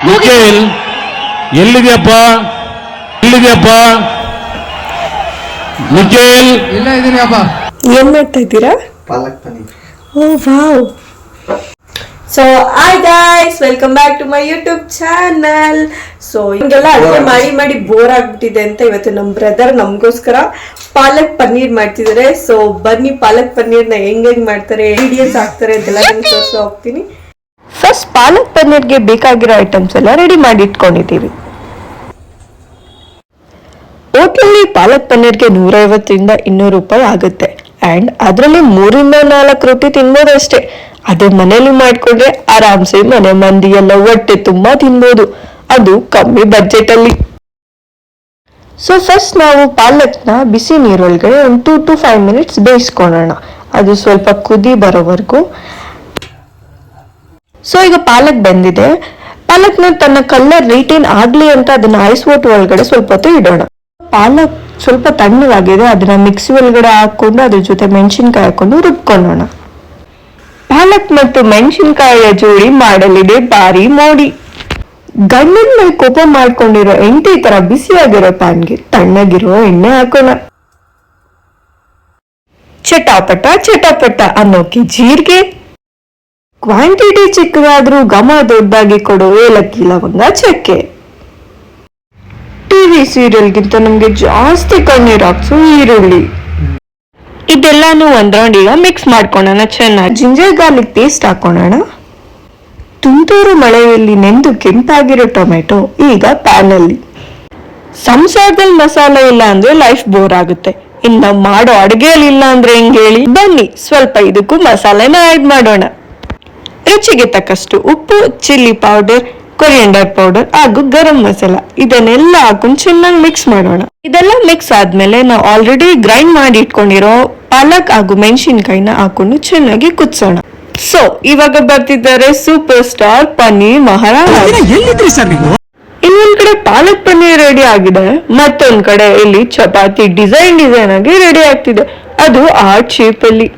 ನಿಖಿಲ್ ಎಲ್ಲಿದೆಯಪ್ಪ ನಿಖಿಲ್? ಇಲ್ಲ ಇದೀನಿ ಅಪ್ಪ. ಏನ್ ಮಾಡ್ತಾ ಇದ್ದೀರಾ? Palak paneer. Oh wow. So hi guys, welcome back to my YouTube channel. So ಹಿಂಗೆಲ್ಲ ಅಡುಗೆ ಮಾಡಿ ಬೋರ್ ಆಗ್ಬಿಟ್ಟಿದೆ ಅಂತ ಇವತ್ತು ನಮ್ಮ ಬ್ರದರ್ ನಮಗೋಸ್ಕರ ಪಾಲಕ್ ಪನ್ನೀರ್ ಮಾಡ್ತಿದ್ದಾರೆ. ಸೊ ಬನ್ನಿ ಪಾಲಕ್ ಪನ್ನೀರ್ನ ಹೆಂಗ್ ಮಾಡ್ತಾರೆ, ಇಂಗ್ರೀಡಿಯೆಂಟ್ಸ್ ಹಾಕ್ತಾರೆ ಅಂತೆಲ್ಲ ನಿಮ್ಗೆ ತೋರಿಸ್ತಾ ಹೋಗ್ತೀನಿ. ಫಸ್ಟ್ ಪಾಲಕ್ ಪನ್ನೀರ್ಗೆ ಬೇಕಾಗಿರೋ ಐಟಮ್ಸ್ ಎಲ್ಲ ರೆಡಿ ಮಾಡಿ ಇಟ್ಕೊಂಡಿದ್ದೀವಿ. ಹೋಟೆಲಲ್ಲಿ ಪಾಲಕ್ ಪನ್ನೀರ್ಗೆ 150 - 200 ರೂಪಾಯಿ ಆಗುತ್ತೆ. ಅಂಡ್ ಅದರಲ್ಲಿ 3 - 4 ರೊಟ್ಟಿ ತಿನ್ಬೋದು ಅಷ್ಟೇ. ಅದೇ ಮನೇಲಿ ಮಾಡ್ಕೊಂಡ್ರೆ ಆರಾಮ್ಸೆ ಮನೆ ಮಂದಿ ಎಲ್ಲ ಹೊಟ್ಟೆ ತುಂಬಾ ತಿನ್ಬೋದು, ಅದು ಕಮ್ಮಿ ಬಜೆಟ್ ಅಲ್ಲಿ. ಸೊ ಫಸ್ಟ್ ನಾವು ಪಾಲಕ್ನ ಬಿಸಿ ನೀರೊಳಗಡೆ ಒಂದು 2 to 5 minutes ಬೇಯಿಸ್ಕೊಳ್ಳೋಣ, ಅದು ಸ್ವಲ್ಪ ಕುದಿ ಬರೋವರೆಗೂ. ಸೊ ಈಗ ಪಾಲಕ್ ಬೆಂದಿದೆ. ಪಾಲಕ್ನ ತನ್ನ ಕಲರ್ ರಿಟೈನ್ ಆಗ್ಲಿ ಅಂತ ಅದನ್ನ ಐಸ್ ವಾಟರ್ ಒಳಗಡೆ ಸ್ವಲ್ಪ ಹೊತ್ತು ಇಡೋಣ. ಪಾಲಕ್ ಸ್ವಲ್ಪ ತಣ್ಣಗಾಗಿದೆ, ಅದನ್ನ ಮಿಕ್ಸಿ ಒಳಗಡೆ ಹಾಕೊಂಡು ಅದ್ರ ಜೊತೆ ಮೆಣಸಿನ್ಕಾಯಿ ಹಾಕೊಂಡು ರುಬ್ಕೊಳ್ಳೋಣ. ಪಾಲಕ್ ಮತ್ತು ಮೆಣಸಿನ್ಕಾಯಿಯ ಜೋಡಿ ಮಾಡಲಿದೆ ಭಾರಿ ಮೋಡಿ. ಗಂಡನ ಮೇಲೆ ಕೋಪ ಮಾಡ್ಕೊಂಡಿರೋ ಹೆಂಡತಿ ತರ ಬಿಸಿಯಾಗಿರೋ ಪ್ಯಾನ್ಗೆ ತಣ್ಣಗಿರೋ ಎಣ್ಣೆ ಹಾಕೋಣ. ಚಟಾಪಟ ಅನ್ನೋಕೆ ಜೀರಿಗೆ, ಕ್ವಾಂಟಿಟಿ ಚಿಕ್ಕದಾದ್ರೂ ಘಮ ದೊಡ್ಡದಾಗಿ ಕೊಡೋ ಏಲಕ್ಕಿ, ಲವಂಗ, ಚಕ್ಕೆ. ಟಿವಿ ಸೀರಿಯಲ್ಗಿಂತ ನಮ್ಗೆ ಜಾಸ್ತಿ ಕಣ್ಣೀರ್ ಹಾಕ್ಸೋ ಈರುಳ್ಳಿ. ಇದೆಲ್ಲಾನು ಒಂದ್ ರೌಂಡ್ ಈಗ ಮಿಕ್ಸ್ ಮಾಡ್ಕೊಳ್ಳೋಣ ಚೆನ್ನಾಗಿ. ಜಿಂಜರ್ ಗಾರ್ಲಿಕ್ ಪೇಸ್ಟ್ ಹಾಕೋಣ. ತುಂತುರು ಮಳೆಯಲ್ಲಿ ನೆಂದು ಕೆಂಪಾಗಿರೋ ಟೊಮೆಟೊ ಈಗ ಪ್ಯಾನ್ ಅಲ್ಲಿ. ಸಂಸಾರದಲ್ಲಿ ಮಸಾಲೆ ಇಲ್ಲ ಅಂದ್ರೆ ಲೈಫ್ ಬೋರ್ ಆಗುತ್ತೆ, ಇನ್ನು ಮಾಡೋ ಅಡುಗೆಯಲ್ಲಿ ಇಲ್ಲ ಅಂದ್ರೆ ಹೆಂಗ್ ಹೇಳಿ? ಬನ್ನಿ ಸ್ವಲ್ಪ ಇದಕ್ಕೂ ಮಸಾಲೆನ ಆಡ್ ಮಾಡೋಣ. ರುಚಿಗೆ ತಕ್ಕಷ್ಟು ಉಪ್ಪು, ಚಿಲ್ಲಿ ಪೌಡರ್, ಕೊರಿಯಂಡರ್ ಪೌಡರ್ ಹಾಗೂ ಗರಂ ಮಸಾಲ ಇದನ್ನೆಲ್ಲ ಹಾಕೊಂಡು ಚೆನ್ನಾಗಿ ಮಿಕ್ಸ್ ಮಾಡೋಣ. ಇದೆಲ್ಲ ಮಿಕ್ಸ್ ಆದ್ಮೇಲೆ ನಾವು ಆಲ್ರೆಡಿ ಗ್ರೈಂಡ್ ಮಾಡಿ ಇಟ್ಕೊಂಡಿರೋ ಪಾಲಕ್ ಹಾಗೂ ಮೆಣಸಿನ್ಕಾಯಿನ ಹಾಕೊಂಡು ಚೆನ್ನಾಗಿ ಕುದಿಸೋಣ. ಸೊ ಇವಾಗ ಬರ್ತಿದ್ದಾರೆ ಸೂಪರ್ ಸ್ಟಾರ್ ಪನ್ನೀರ್ ಮಹಾರಾಜ್. ಇನ್ನೊಂದ್ ಕಡೆ ಪಾಲಕ್ ಪನ್ನೀರ್ ರೆಡಿ ಆಗಿದೆ, ಮತ್ತೊಂದ್ ಕಡೆ ಇಲ್ಲಿ ಚಪಾತಿ ಡಿಸೈನ್ ಆಗಿ ರೆಡಿ ಆಗ್ತಿದೆ, ಅದು ಆರ್ಟ್ ಶೇಪ್ ಅಲ್ಲಿ.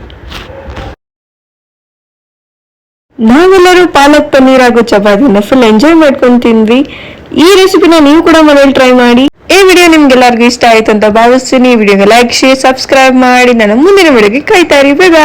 ನಾವೆಲ್ಲರೂ ಪಾಲಕ್ ಪನ್ನೀರ್ ಹಾಗೂ ಚಪಾತಿನ ಫುಲ್ ಎಂಜಾಯ್ ಮಾಡ್ಕೊಂಡು ತಿಂದ್ವಿ. ಈ ರೆಸಿಪಿನ ನೀವು ಕೂಡ ಮನೇಲಿ ಟ್ರೈ ಮಾಡಿ. ಈ ವಿಡಿಯೋ ನಿಮ್ಗೆಲ್ಲರಿಗೂ ಇಷ್ಟ ಆಯ್ತು ಅಂತ ಭಾವಿಸ್ತೀನಿ. ಈ ವಿಡಿಯೋಗೆ ಲೈಕ್, ಶೇರ್, ಸಬ್ಸ್ಕ್ರೈಬ್ ಮಾಡಿ ನನ್ನ ಮುಂದಿನ ವಿಡಿಯೋಗೆ ಕಾಯ್ತಾ ಇರಿ. ಬೈ ಬಾಯ್.